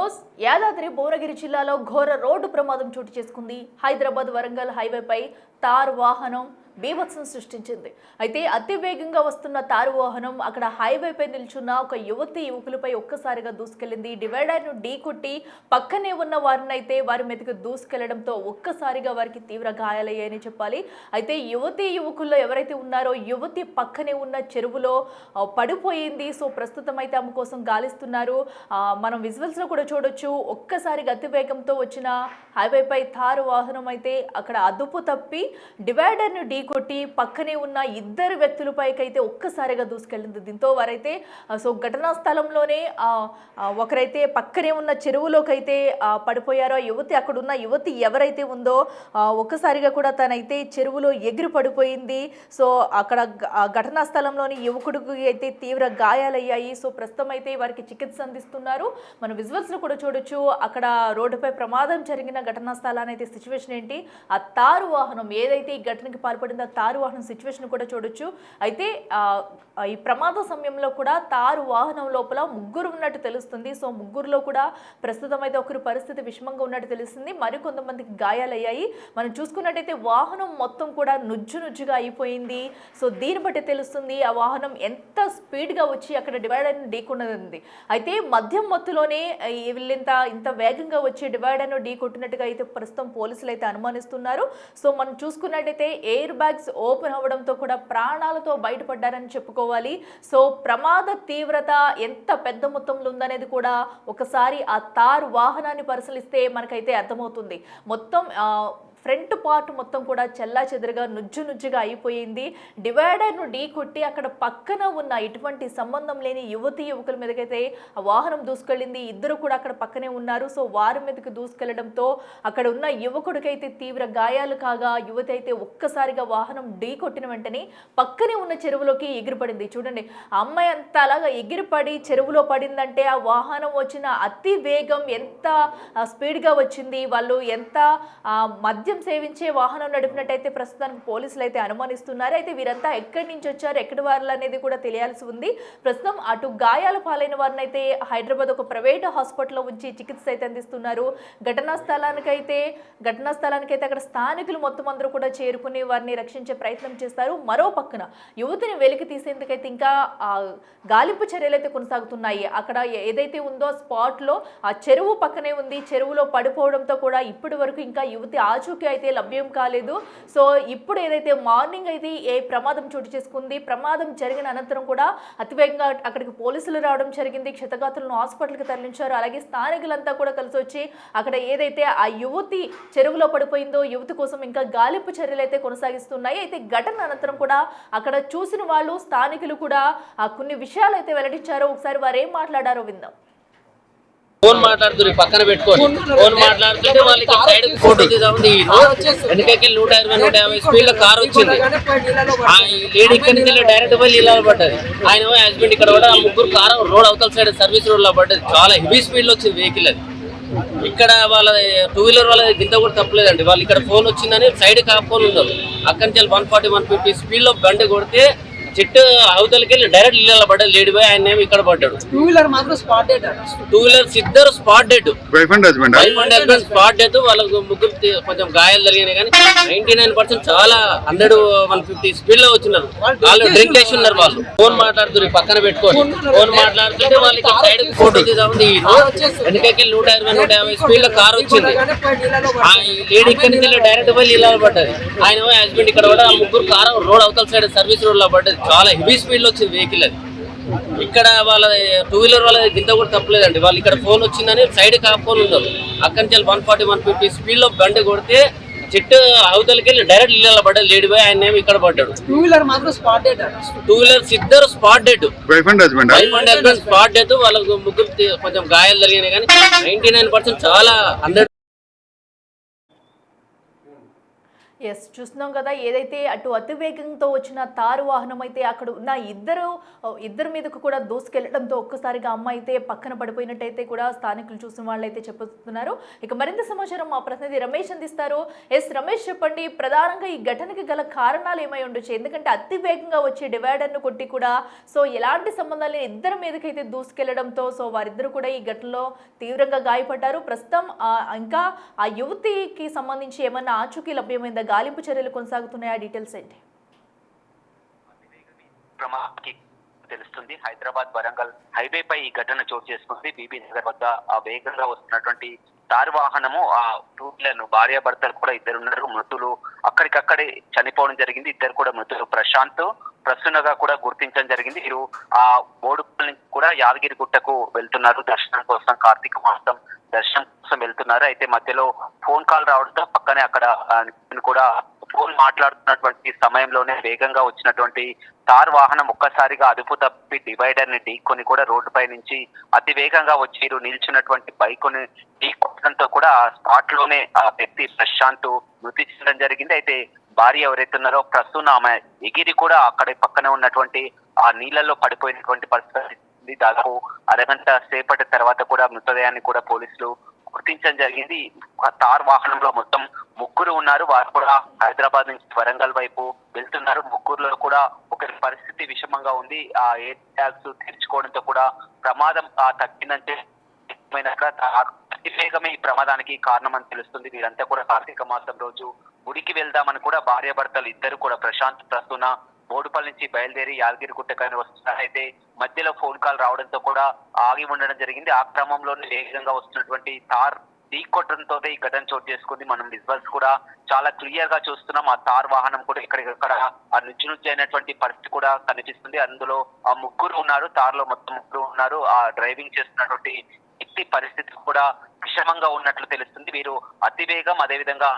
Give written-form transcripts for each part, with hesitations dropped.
News Yadadri Bhuvanagiri జిల్లాలో ఘోర road ప్రమాదం చోటు చేసుకుంది. హైదరాబాద్ వరంగల్ హైవేపై తార్ వాహనం బీభత్సం సృష్టించింది. అయితే అతి వేగంగా వస్తున్న తారు వాహనం అక్కడ హైవేపై నిల్చున్న ఒక యువకులపై ఒక్కసారిగా దూసుకెళ్లింది. డివైడర్ను ఢీకొట్టి పక్కనే ఉన్న వారిని అయితే వారి మీదకి దూసుకెళ్లడంతో ఒక్కసారిగా వారికి తీవ్ర గాయాలయ్యాయని చెప్పాలి. అయితే యువకుల్లో ఎవరైతే ఉన్నారో యువతి పక్కనే ఉన్న చెరువులో పడిపోయింది. సో ప్రస్తుతం అయితే ఆమె కోసం గాలిస్తున్నారు. మనం విజువల్స్ లో కూడా చూడొచ్చు. ఒక్కసారిగా అతి వేగంతో వచ్చిన హైవేపై తారు వాహనం అయితే అక్కడ అదుపు తప్పి డివైడర్ను కొట్టి పక్కనే ఉన్న ఇద్దరు వ్యక్తులపైకైతే ఒక్కసారిగా దూసుకెళ్ళింది. దీంతో వారైతే సో ఘటనా స్థలంలోనే ఒకరైతే పక్కనే ఉన్న చెరువులోకైతే పడిపోయారో. అక్కడ ఉన్న యువతి ఎవరైతే ఉందో ఒక్కసారిగా కూడా తనైతే చెరువులో ఎగిరి పడిపోయింది. సో అక్కడ ఘటనా స్థలంలోని యువకుడికి అయితే తీవ్ర గాయాలయ్యాయి. సో ప్రస్తుతం అయితే వారికి చికిత్స అందిస్తున్నారు. మన విజువల్స్ లో కూడా చూడొచ్చు. అక్కడ రోడ్డుపై ప్రమాదం జరిగిన ఘటనా స్థలాన్ని అయితే సిచ్యువేషన్ ఏంటి, ఆ తారు వాహనం ఏదైతే ఈ ఘటనకి పాల్పడిందో తారు వాహనం సిచ్యువేషన్ కూడా చూడొచ్చు. అయితే ఈ ప్రమాద సమయంలో కూడా తారు వాహనం లోపల ముగ్గురు ఉన్నట్టు తెలుస్తుంది. సో ముగ్గురులో కూడా ప్రస్తుతం అయితే ఒకరి పరిస్థితి విషమంగా ఉన్నట్టు తెలుస్తుంది. మరికొంతమందికి గాయాలయ్యాయి. మనం చూసుకున్నట్టయితే వాహనం మొత్తం కూడా నుజ్జుగా అయిపోయింది. సో దీన్ని బట్టి తెలుస్తుంది ఆ వాహనం ఎంత స్పీడ్గా వచ్చి అక్కడ డివైడర్ను ఢీకొన్నది. అయితే మధ్యం మత్తులోనే ఇంత వేగంగా వచ్చి డివైడర్ను ఢీకొట్టినట్టుగా అయితే ప్రస్తుతం పోలీసులు అయితే అనుమానిస్తున్నారు. సో మనం చూసుకున్నట్టయితే ఎయిర్ బ్యాగ్స్ ఓపెన్ అవ్వడంతో కూడా ప్రాణాలతో బయటపడ్డారని చెప్పుకోవాలి. సో ప్రమాద తీవ్రత ఎంత పెద్ద మొత్తంలో ఉందనేది కూడా ఒకసారి ఆ తారు వాహనాన్ని పరిశీలిస్తే మనకైతే అర్థమవుతుంది. మొత్తం ఫ్రంట్ పార్ట్ మొత్తం కూడా చెల్లా చెదురుగా నుజ్జుగా అయిపోయింది. డివైడర్ను ఢీకొట్టి అక్కడ పక్కన ఉన్న ఎటువంటి సంబంధం లేని యువకుల మీదకైతే ఆ వాహనం దూసుకెళ్ళింది. ఇద్దరు కూడా అక్కడ పక్కనే ఉన్నారు. సో వారి మీదకి దూసుకెళ్లడంతో అక్కడ ఉన్న యువకుడికైతే తీవ్ర గాయాలు కాగా యువతి అయితే ఒక్కసారిగా వాహనం ఢీకొట్టిన వెంటనే పక్కనే ఉన్న చెరువులోకి ఎగిరిపడింది. చూడండి, ఆ అమ్మాయి అంత అలాగా ఎగిరిపడి చెరువులో పడిందంటే ఆ వాహనం వచ్చిన అతి వేగం ఎంత స్పీడ్గా వచ్చింది. వాళ్ళు ఎంత మధ్య సేవించే వాహనం నడిపినట్టయితే ప్రస్తుతానికి పోలీసులు అయితే అనుమానిస్తున్నారు. అయితే వీరంతా ఎక్కడి నుంచి వచ్చారు, ఎక్కడి వారు అనేది కూడా తెలియాల్సి ఉంది. ప్రస్తుతం అటు గాయాల పాలైన వారిని అయితే హైదరాబాద్ ఒక ప్రైవేట్ హాస్పిటల్లో ఉంచి చికిత్స అయితే అందిస్తున్నారు. ఘటనా స్థలానికైతే అక్కడ స్థానికులు మొత్తం అందరూ కూడా చేరుకుని వారిని రక్షించే ప్రయత్నం చేస్తారు. మరో పక్కన యువతిని వెలికి తీసేందుకైతే ఇంకా గాలింపు చర్యలు అయితే కొనసాగుతున్నాయి. అక్కడ ఏదైతే ఉందో స్పాట్ లో ఆ చెరువు పక్కనే ఉంది. చెరువులో పడిపోవడంతో కూడా ఇప్పటి వరకు ఇంకా యువతి ఆచూకీ అయితే లభ్యం కాలేదు. సో ఇప్పుడు ఏదైతే మార్నింగ్ అయితే ఏ ప్రమాదం చోటు చేసుకుంది, ప్రమాదం జరిగిన అనంతరం కూడా అతివేగంగా అక్కడికి పోలీసులు రావడం జరిగింది. క్షతగాత్రులను హాస్పిటల్కి తరలించారు. అలాగే స్థానికులంతా కూడా కలిసి వచ్చి అక్కడ ఏదైతే ఆ యువతి చెరువులో పడిపోయిందో యువతి కోసం ఇంకా గాలింపు చర్యలు అయితే కొనసాగిస్తున్నాయి. అయితే ఘటన అనంతరం కూడా అక్కడ చూసిన వాళ్ళు స్థానికులు కూడా కొన్ని విషయాలు అయితే వెల్లడించారో. ఒకసారి వారు ఏం మాట్లాడారో విందాం. ఫోన్ మాట్లాడుతుంది, పక్కన పెట్టుకొని ఫోన్ మాట్లాడుతుంటే వాళ్ళకి సైడ్ ఫోటో తీద్దామంది. వెనకకి 120-150 స్పీడ్ లో కార్ వచ్చింది. ఆ లేడీ ఇక్కడి నుంచి డైరెక్ట్ పోయి నీళ్ళలో పడ్డది. ఆయన హస్బెండ్ ఇక్కడ పడ్డ. ఆ ముగ్గురు కారు రోడ్ అవతల సైడ్ సర్వీస్ రోడ్ లో పడ్డది. చాలా హెవీ స్పీడ్ లో వచ్చింది వెహికల్. అది ఇక్కడ వాళ్ళ 2 వీలర్ వాళ్ళ గింత కూడా తప్పలేదండి. వాళ్ళు ఇక్కడ ఫోన్ వచ్చిందని సైడ్ కాపుకొని ఉన్నారు. అక్కడి నుంచి 140-150 స్పీడ్ లో బండి కొడితే చెట్టు అవతలకి వెళ్ళి డైరెక్ట్ నీళ్ళలో పడ్డాడు. లేడీ బాయ్ ఆయన ఇక్కడ పడ్డాడు. 2 వీలర్ మాత్రం స్పాట్ డెడ్. 2 వీలర్స్ ఇద్దరు spot dead. Wife and husband spot dead. వాళ్ళకు ముగ్గురు కొంచెం గాయాలు జరిగినాయి. కానీ 99% చాలా 100-150 స్పీడ్ లో వచ్చినారు. వాళ్ళు డ్రింక్ చేసి ఉన్నారు. వాళ్ళు ఫోన్ మాట్లాడుతుంది, పక్కన పెట్టుకొని ఫోన్ మాట్లాడుతుంటే వాళ్ళకి సైడ్ ఫోటో తీద్దామంది. వెనకకి 120-150 స్పీడ్ లో కార్ వచ్చింది. ఆ లేడీ ఇక్కడి నుంచి డైరెక్ట్ పోయి నీళ్ళలో పడ్డది. ఆయన హస్బెండ్ ఇక్కడ పడ్డ. ఆ ముగ్గురు కారు రోడ్ అవతల సైడ్ సర్వీస్ రోడ్ లో పడ్డది. చాలా హెవీ స్పీడ్ లో వచ్చింది వెహికల్. అది ఇక్కడ వాళ్ళ 2 వీలర్ వాళ్ళ గింత కూడా తప్పలేదండి. వాళ్ళు ఇక్కడ ఫోన్ వచ్చిందని సైడ్ కాపుకొని ఉన్నారు. అక్కడి నుంచి 140-150 స్పీడ్ లో బండి కొడితే చెట్టు అవతలకి వెళ్ళి డైరెక్ట్ నీళ్ళలో పడ్డాడు. లేడీ బాయ్ ఆయన ఇక్కడ పడ్డాడు. 2 వీలర్ మాత్రం స్పాట్ డెడ్. 2 వీలర్స్ ఇద్దరు spot dead. Wife and husband spot dead. వాళ్ళకు ముగ్గురు కొంచెం గాయాలు జరిగినాయి. కానీ 99% చాలా 100 ఎస్, చూస్తున్నాం కదా, ఏదైతే అటు అతివేగంతో వచ్చిన తారు వాహనం అయితే అక్కడ ఉన్న ఇద్దరి మీదకు కూడా దూసుకెళ్లడంతో ఒక్కసారిగా అమ్మ అయితే పక్కన పడిపోయినట్టయితే కూడా స్థానికులు చూసిన వాళ్ళు అయితే చెప్తున్నారు. ఇక మరింత సమాచారం మా ప్రతినిధి రమేష్ అందిస్తారు. ఎస్ రమేష్, చెప్పండి, ప్రధానంగా ఈ ఘటనకి గల కారణాలు ఏమై ఉండొచ్చు? ఎందుకంటే అతి వేగంగా వచ్చే డివైడర్ను కొట్టి కూడా ఎలాంటి సంబంధాలు ఇద్దరి మీదకైతే దూసుకెళ్లడంతో వారిద్దరు కూడా ఈ ఘటనలో తీవ్రంగా గాయపడ్డారు. ప్రస్తుతం ఇంకా ఆ యువతికి సంబంధించి ఏమన్నా ఆచూకీ లభ్యమైందా? గాలింపు చర్యలు కొనసాగుతున్నాయా? డీటెయిల్స్ ఏంటి? తెలుస్తుంది. హైదరాబాద్ వరంగల్ హైవే పై ఈ ఘటన చోటు చేసుకుంది. బీబీ నగర్ వద్ద ఆ వేగంగా వస్తున్నటువంటి కారు వాహనము ఆ టూ వీలర్ భార్యాభర్తలు కూడా ఇద్దరున్నారు. మృతులు అక్కడికక్కడే చనిపోవడం జరిగింది. ఇద్దరు కూడా మృతులు ప్రశాంత్ ప్రసన్నగా కూడా గుర్తించడం జరిగింది. వీరు ఆ బోడుపల్లి నుంచి కూడా యాదగిరి గుట్టకు వెళ్తున్నారు దర్శనం కోసం. కార్తీక మాసం దర్శనం కోసం వెళ్తున్నారు. అయితే మధ్యలో ఫోన్ కాల్ రావడంతో పక్కనే అక్కడ కూడా ఫోన్ మాట్లాడుతున్నటువంటి సమయంలోనే వేగంగా వచ్చినటువంటి కార్ వాహనం ఒక్కసారిగా అదుపు తప్పి డివైడర్ ని ఢీకొని కూడా రోడ్డుపై నుంచి అతి వేగంగా వచ్చి నిల్చున్నటువంటి బైక్ ని ఢీకొట్టడంతో కూడా స్పాట్ లోనే ఆ వ్యక్తి ప్రశాంత్ మృతి చెందడం జరిగింది. అయితే భార్య ఎవరైతే ఉన్నారో ప్రస్తుతం ఆమె ఎగిరి కూడా అక్కడ పక్కనే ఉన్నటువంటి ఆ నీళ్లలో పడిపోయినటువంటి పరిస్థితి. దాదాపు అరగంట సేపటి తర్వాత కూడా మృతదేహాన్ని కూడా పోలీసులు గుర్తించడం జరిగింది. కార్ వాహనంలో మొత్తం ముగ్గురు ఉన్నారు. వారు కూడా హైదరాబాద్ నుంచి వరంగల్ వైపు వెళ్తున్నారు. ముగ్గురులో కూడా ఒకరి పరిస్థితి విషమంగా ఉంది. ఆ ఎయిర్ బ్యాగ్స్ తెరుచుకోవడంతో కూడా ప్రమాదం తగ్గిందంటే అతివేగమే ఈ ప్రమాదానికి కారణం అని తెలుస్తుంది. వీరంతా కూడా కార్తీక మాసం రోజు గుడికి వెళ్దామని కూడా భార్యాభర్తలు ఇద్దరు కూడా ప్రశాంత్ ప్రసూన బోడుపల్లి నుంచి బయలుదేరి యాదగిరి గుట్టకాని వస్తున్నారు. అయితే మధ్యలో ఫోన్ కాల్ రావడంతో కూడా ఆగి ఉండడం జరిగింది. ఆ క్రమంలోనే వేగంగా వస్తున్నటువంటి తార్ ఢీకొట్టడంతో ఈ ఘటన చోటు చేసుకుంది. మనం విజువల్స్ కూడా చాలా క్లియర్ గా చూస్తున్నాం. ఆ తార్ వాహనం కూడా ఇక్కడికక్కడ ఆ నుంచి అయినటువంటి పరిస్థితి కూడా కనిపిస్తుంది. అందులో ఆ ముగ్గురు ఉన్నారు. తార్ లో మొత్తం ముగ్గురు ఉన్నారు. ఆ డ్రైవింగ్ చేస్తున్నటువంటి వ్యక్తి పరిస్థితి కూడా విషమంగా ఉన్నట్లు తెలుస్తుంది. వీరు అతివేగం అదేవిధంగా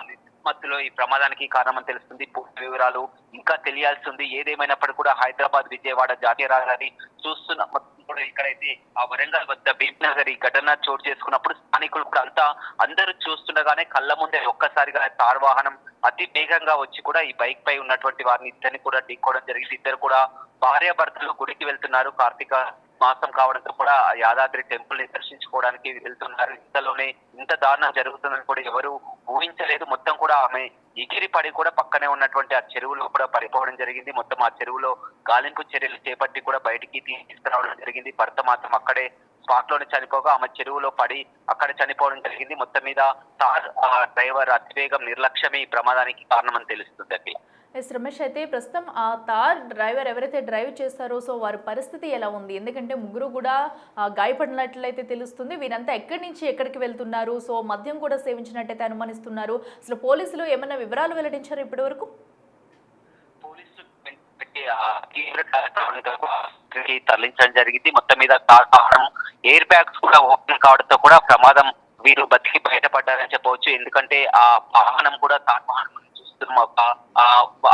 మధ్యలో ఈ ప్రమాదానికి కారణమని తెలుస్తుంది. పూర్తి వివరాలు ఇంకా తెలియాల్సి ఉంది. ఏదేమైనప్పటికీ కూడా హైదరాబాద్ విజయవాడ జాతీయ రహదారి చూస్తున్న మొత్తం కూడా ఇక్కడైతే ఆ వరంగల్ వద్ద బీబీ నగర్ ఈ ఘటన చోటు చేసుకున్నప్పుడు స్థానికులు కూడా అందరూ చూస్తుండగానే కళ్ళ ముందే ఒక్కసారిగా కారు వాహనం అతి వేగంగా వచ్చి కూడా ఈ బైక్ పై ఉన్నటువంటి వారిని ఇద్దరిని కూడా ఢీకోవడం జరిగింది. ఇద్దరు కూడా భార్యాభర్తలు గుడికి వెళ్తున్నారు. కార్తీక మాసం కావడంతో కూడా యాదాద్రి టెంపుల్ ని దర్శించుకోవడానికి వెళ్తున్నారు. ఇంతలోనే ఇంత దారుణం జరుగుతుందని కూడా ఎవరు ఊహించలేదు. మొత్తం కూడా ఆమె ఎగిరి పడి కూడా పక్కనే ఉన్నటువంటి ఆ చెరువులో కూడా పడిపోవడం జరిగింది. మొత్తం ఆ చెరువులో గాలింపు చర్యలు చేపట్టి కూడా బయటికి తీసుకురావడం జరిగింది. భర్త మాత్రం అక్కడే స్పాట్ లోనే చనిపోగా ఆమె చెరువులో పడి అక్కడ చనిపోవడం జరిగింది. మొత్తం మీద కార్ డ్రైవర్ అతివేగం నిర్లక్ష్యమే ఈ ప్రమాదానికి కారణమని తెలుస్తుందండి. ఎస్ రమేష్, అయితే ప్రస్తుతం ఆ తార్ డ్రైవర్ ఎవరైతే డ్రైవ్ చేస్తారో వారి పరిస్థితి ఎలా ఉంది? ఎందుకంటే ముగ్గురు కూడా గాయపడినట్లయితే తెలుస్తుంది. వీరంతా ఎక్కడి నుంచి ఎక్కడికి వెళ్తున్నారు? మద్యం కూడా సేవించినట్టయితే అనుమానిస్తున్నారు. అసలు పోలీసులు ఏమైనా వివరాలు వెల్లడించారు ఇప్పటి వరకు? తరలించడం జరిగింది. మొత్తం మీద ఎయిర్ బ్యాగ్స్ కూడా ఓపెన్ కావడంతో కూడా ప్రమాదం వీరు బతికి బయటపడ్డారని చెప్పవచ్చు. ఎందుకంటే ఆ వాహనం కూడా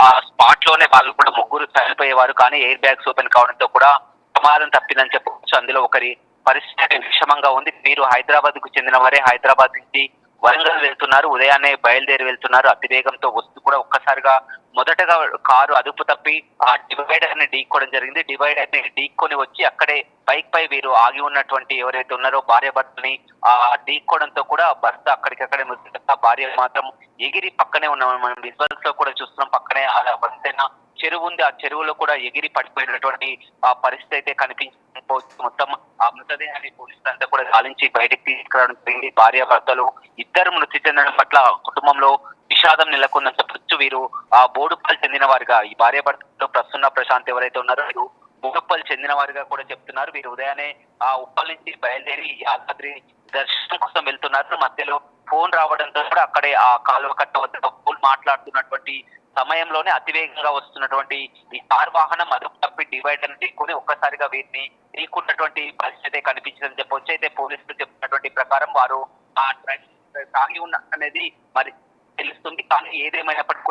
ఆ స్పాట్ లోనే వాళ్ళు కూడా ముగ్గురు చనిపోయేవారు. కానీ ఎయిర్ బ్యాగ్స్ ఓపెన్ కావడంతో కూడా ప్రమాదం తప్పిందని చెప్పవచ్చు. అందులో ఒకరి పరిస్థితి విషమంగా ఉంది. వీరు హైదరాబాద్ కు చెందిన వారే. హైదరాబాద్ నుంచి వరంగల్ వెళ్తున్నారు. ఉదయాన్నే బయలుదేరి వెళ్తున్నారు. అతివేగంతో వస్తూ కూడా ఒక్కసారిగా మొదటగా కారు అదుపు తప్పి ఆ డివైడర్ ని ఢీక్కోవడం జరిగింది. డివైడర్ ని ఢీక్కొని వచ్చి అక్కడే బైక్ పై వీరు ఆగి ఉన్నటువంటి ఎవరైతే ఉన్నారో భార్యాభర్తని ఆ ఢీక్కోవడంతో కూడా భర్త అక్కడికక్కడే మృతి. భార్య మాత్రం ఎగిరి పక్కనే ఉన్నాం. మనం విజువల్స్ లో కూడా చూస్తున్నాం. పక్కనే అలా వంతెన చెరువు ఉంది. ఆ చెరువులో కూడా ఎగిరి పడిపోయినటువంటి ఆ పరిస్థితి అయితే కనిపించకపోవచ్చు. మొత్తం ఆ మృతదేహాన్ని పోలీసులు అంతా కూడా గాలించి బయటకు తీసుకురావడం జరిగింది. భార్యాభర్తలు ఇద్దరు మృతి చెందడం పట్ల కుటుంబంలో విషాదం నెలకొందని చెప్పొచ్చు. వీరు ఆ బోడుపల్లి చెందిన వారిగా, ఈ భార్యాభర్తలు ప్రసన్న ప్రశాంత్ ఎవరైతే ఉన్నారో వీరు బోడుపల్లి చెందిన వారిగా కూడా చెప్తున్నారు. వీరు ఉదయాన్నే ఆ ఉప్పల్ నుంచి బయలుదేరి యాదాద్రి దర్శనం కోసం వెళ్తున్నారు. మధ్యలో ఫోన్ రావడంతో కూడా అక్కడే ఆ కాలువ కట్ట వద్ద ఫోన్ మాట్లాడుతున్నటువంటి సమయంలోనే అతివేగంగా వస్తున్నటువంటి ఈ కార్ వాహనం అదుపు తప్పి డివైడర్ ఢీకొని ఒక్కసారిగా వీరిని ఢీకున్నటువంటి పరిస్థితి కనిపించిందని చెప్పొచ్చు. అయితే పోలీసులు చెప్తున్నటువంటి ప్రకారం వారు ఆ తాగి ఉన్న అనేది మరి తెలుస్తుంది. కానీ ఏదేమైనప్పటికీ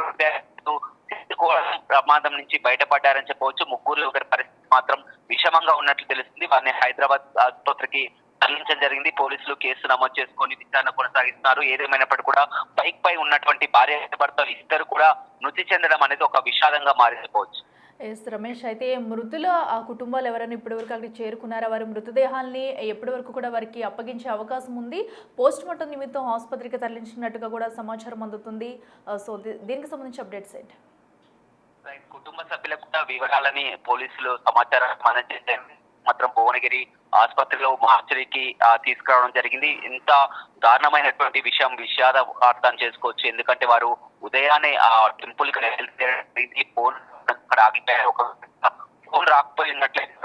కూడా ప్రమాదం నుంచి బయటపడ్డారని చెప్పవచ్చు. ముగ్గురు ఒకరి పరిస్థితి మాత్రం విషమంగా ఉన్నట్లు తెలుస్తుంది. వారిని హైదరాబాద్ ఆసుపత్రికి తరలించడం జరిగింది. పోలీసులు కేసు నమోదు చేసుకొని విచారణ కొనసాగిస్తున్నారు. ఏదేమైనప్పటికీ కూడా బైక్ పై ఉన్నటువంటి భార్య భర్తలు ఇద్దరు కూడా మృతి చెందడం అనేది ఒక విషాదంగా మారిపోవచ్చు. ఎస్ రమేష్, అయితే మృతుల ఆ కుటుంబాలు ఎవరైనా ఇప్పటివరకు అక్కడికి చేరుకున్నారా? వారి మృతదేహాల్ని ఎప్పటి వరకు కూడా వారికి అప్పగించే అవకాశం ఉంది? పోస్ట్ మార్టం నిమిత్తం ఆసుపత్రికి తరలించినట్టుగా కూడా సమాచారం అందుతుంది. సో దీనికి సంబంధించి అప్డేట్స్ ఏంటి? కుటుంబ సభ్యులకు కూడా వివరాలని పోలీసులు సమాచారం అందజేశారు. మాత్రం భువనగిరి ఆసుపత్రిలో మార్చరీకి తీసుకురావడం జరిగింది. ఇంత దారుణమైనటువంటి విషాదం చేసుకోవచ్చు. ఎందుకంటే వారు ఉదయాన్నే ఆ టెంపుల్ కి వెళ్తే ఫోన్ అక్కడ ఆగిపోయారు. ఒక ఫోన్ రాకపోయినట్లయితే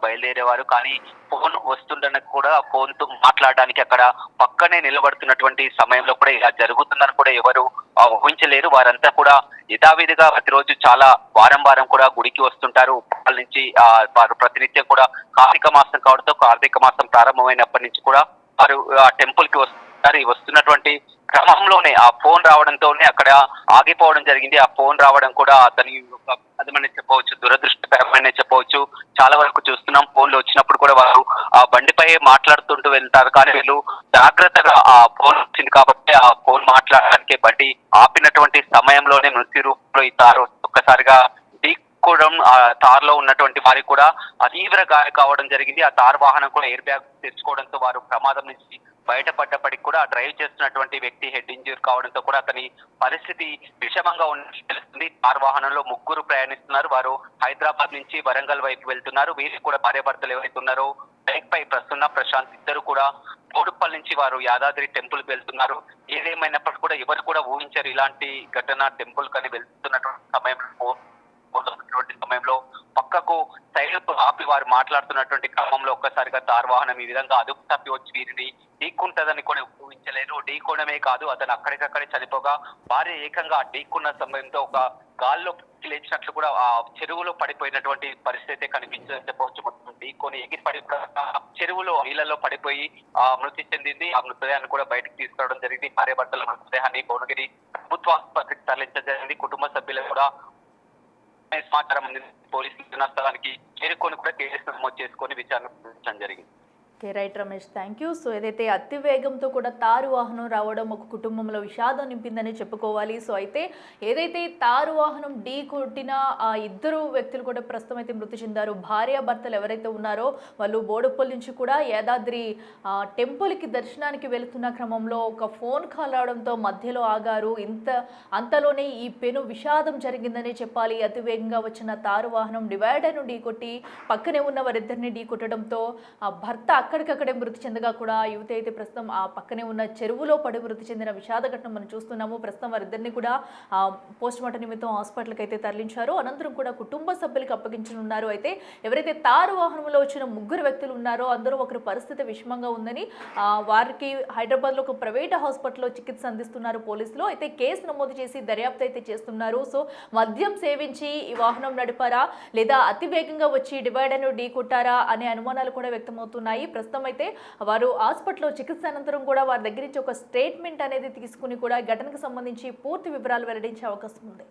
బయలుదేరేవారు, కానీ ఫోన్ వస్తుండని కూడా ఫోన్ తో మాట్లాడడానికి అక్కడ పక్కనే నిలబడుతున్నటువంటి సమయంలో కూడా ఇలా జరుగుతుందని కూడా ఎవరు ఊహించలేరు. వారంతా కూడా యథావిధిగా ప్రతిరోజు చాలా వారం కూడా గుడికి వస్తుంటారు. వాళ్ళ నుంచి వారు ప్రతినిత్యం కూడా కార్తీక మాసం కావడంతో కార్తీక మాసం ప్రారంభమైనప్పటి నుంచి కూడా వారు ఆ టెంపుల్ కి వస్తుంటారు. వస్తున్నటువంటి క్రమంలోనే ఆ ఫోన్ రావడంతోనే అక్కడ ఆగిపోవడం జరిగింది. ఆ ఫోన్ రావడం కూడా అతని అదమని చెప్పవచ్చు, దురదృష్టకరమైన చెప్పవచ్చు. చాలా వరకు చూస్తున్నాం ఫోన్లు వచ్చినప్పుడు కూడా వారు ఆ బండిపై మాట్లాడుతుంటూ వెళ్తారు, కానీ వీళ్ళు జాగ్రత్తగా ఆ ఫోన్ వచ్చింది కాబట్టి ఆ ఫోన్ మాట్లాడడానికి బండి ఆపినటువంటి సమయంలోనే మృత్యు రూపంలో ఈ తారు ఒక్కసారిగా ఢీకోవడం, ఆ తారులో ఉన్నటువంటి వారికి కూడా తీవ్ర గాయం కావడం జరిగింది. ఆ తారు వాహనం కూడా ఎయిర్ బ్యాగ్ తెచ్చుకోవడంతో వారు ప్రమాదం నుంచి బయటపడ్డప్పటికి కూడా డ్రైవ్ చేస్తున్నటువంటి వ్యక్తి హెడ్ ఇంజ్యూర్ కావడంతో కూడా అతని పరిస్థితి విషమంగా ఉన్నట్టు తెలుస్తుంది. కారు వాహనంలో ముగ్గురు ప్రయాణిస్తున్నారు. వారు హైదరాబాద్ నుంచి వరంగల్ వైపు వెళ్తున్నారు. వీరికి కూడా భార్యాభర్తలు ఎవరైతున్నారో బైక్ పై ప్రశాంత్ ఇద్దరు కూడా బోడుప్పల్ నుంచి వారు యాదాద్రి టెంపుల్ కి వెళ్తున్నారు. ఏదేమైనప్పటికీ కూడా ఎవరు కూడా ఊహించారు ఇలాంటి ఘటన. టెంపుల్ కని వెళ్తున్నటువంటి సమయంలో పక్కకు సైడ్ ఆపి వారు మాట్లాడుతున్నటువంటి క్రమంలో ఒక్కసారిగా తార్ వాహనం ఈ విధంగా అదుపు తప్పి వచ్చి వీరిని ఢీకుంటదని కూడా ఊహించలేరు. ఢీకోవడమే కాదు, అతను అక్కడికక్కడే చనిపోగా భార్య ఏకంగా ఢీకున్న సమయంతో ఒక గాల్లో లేచినట్లు కూడా ఆ చెరువులో పడిపోయినటువంటి పరిస్థితి కనిపించిందని చెప్పవచ్చు. మొత్తం ఢీకొని ఎగిరి పడి చెరువులో నీళ్లలో పడిపోయి మృతి చెందింది. ఆ మృతదేహాన్ని కూడా బయటకు తీసుకురావడం జరిగింది. భార్యాభర్తల మృతదేహాన్ని భువనగిరి ప్రభుత్వ ఆసుపత్రికి తరలించడం జరిగింది. కుటుంబ సభ్యులు కూడా సమాచారం పోలీసులు ఘటనాస్థలానికి చేరుకొని కూడా కేసు నమోదు చేసుకొని విచారణ జరిగింది. Okay, right Ramesh, thank you. So ఏదైతే అతి వేగంతో కూడా తారు వాహనం రావడం ఒక కుటుంబంలో విషాదం నింపిందని చెప్పుకోవాలి. సో అయితే ఏదైతే తారు వాహనం ఢీ కొట్టిన ఆ ఇద్దరు వ్యక్తులు కూడా ప్రస్తుతం అయితే మృతి చెందారు. భార్యాభర్తలు ఎవరైతే ఉన్నారో వాళ్ళు బోడుప్పల్ నుంచి కూడా యాదాద్రి టెంపుల్కి దర్శనానికి వెళుతున్న క్రమంలో ఒక ఫోన్ కాల్ రావడంతో మధ్యలో ఆగారు. అంతలోనే ఈ పెను విషాదం జరిగిందని చెప్పాలి. అతి వేగంగా వచ్చిన తారు వాహనం డివైడర్ను ఢీ కొట్టి పక్కనే ఉన్న వారిద్దరిని ఢీ కొట్టడంతో ఆ భర్త అక్కడికక్కడే మృతి చెందగా కూడా యువతి అయితే ప్రస్తుతం ఆ పక్కనే ఉన్న చెరువులో పడి మృతి చెందిన విషాద ఘటన మనం చూస్తున్నాము. ప్రస్తుతం వారిద్దరిని కూడా పోస్ట్ మార్టం నిమిత్తం హాస్పిటల్కి అయితే తరలించారు. అనంతరం కూడా కుటుంబ సభ్యులకు అప్పగించనున్నారు. అయితే ఎవరైతే తారు వాహనంలో వచ్చిన ముగ్గురు వ్యక్తులు ఉన్నారో అందరూ ఒకరి పరిస్థితి విషమంగా ఉందని వారికి హైదరాబాద్లో ఒక ప్రైవేట్ హాస్పిటల్లో చికిత్స అందిస్తున్నారు పోలీసులు. అయితే కేసు నమోదు చేసి దర్యాప్తు అయితే చేస్తున్నారు. సో మద్యం సేవించి ఈ వాహనం నడిపారా లేదా అతి వేగంగా వచ్చి డివైడర్ను ఢీ కొట్టారా అనే అనుమానాలు కూడా వ్యక్తమవుతున్నాయి. ప్రస్తుతం అయితే వారు హాస్పిటల్లో చికిత్స అనంతరం కూడా వారి దగ్గర నుంచి ఒక స్టేట్మెంట్ అనేది తీసుకుని కూడా ఘటనకు సంబంధించి పూర్తి వివరాలు వెల్లడించే అవకాశం ఉంది.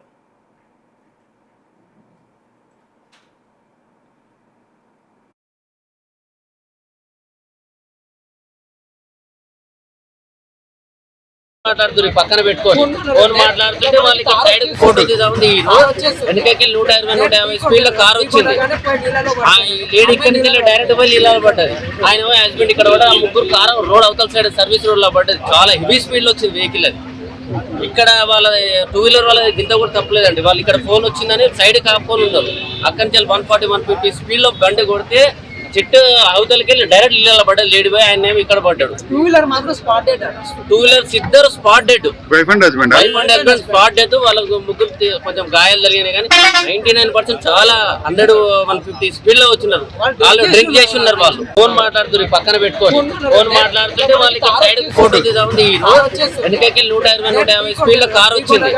మాట్లాడుతున్నారు పక్కన పెట్టుకొని ఫోన్ మాట్లాడుతుంటే వాళ్ళకి సైడ్ ఫోటో తీద్దామంది. వెనకకి 120-150 స్పీడ్ లో కార్ వచ్చింది. ఆ లేడీ ఇక్కడి నుంచి డైరెక్ట్ పోయి ఇలా పడ్డది. ఆయన హస్బెండ్ ఇక్కడ కూడా ముగ్గురు కార్ రోడ్ అవతల సైడ్ సర్వీస్ రోడ్ లో పడ్డది. చాలా హెవీ స్పీడ్ లో వచ్చింది వెహికల్. అది ఇక్కడ వాళ్ళ 2 వీలర్ వాళ్ళ గింత కూడా తప్పలేదండి. వాళ్ళు ఇక్కడ ఫోన్ వచ్చిందని సైడ్ కాకపోని ఉన్నారు. అక్కడి నుంచి 140-150 స్పీడ్ లో బండి కొడితే చెట్టు అవతలకి వెళ్ళి డైరెక్ట్ ఇళ్ళ పడ్డాడు. లేడీ బాయ్ ఆయన ఇక్కడ పడ్డాడు. 2 వీలర్ మాత్రం స్పాట్ డెడ్. 2 వీలర్స్ ఇద్దరు spot dead. Wife and husband spot dead. వాళ్ళకు ముగ్గురు కొంచెం గాయాలు జరిగినాయి, కానీ 99% చాలా 100-150 స్పీడ్ లో వచ్చినారు. వాళ్ళు డ్రింక్ చేసి ఉన్నారు. వాళ్ళు ఫోన్ మాట్లాడుతున్నారు పక్కన పెట్టుకొని ఫోన్ మాట్లాడుతుంటే వాళ్ళకి సైడ్ ఫోటో తీద్దామంది. వెనకకి 120-150 స్పీడ్ లో కార్ వచ్చింది.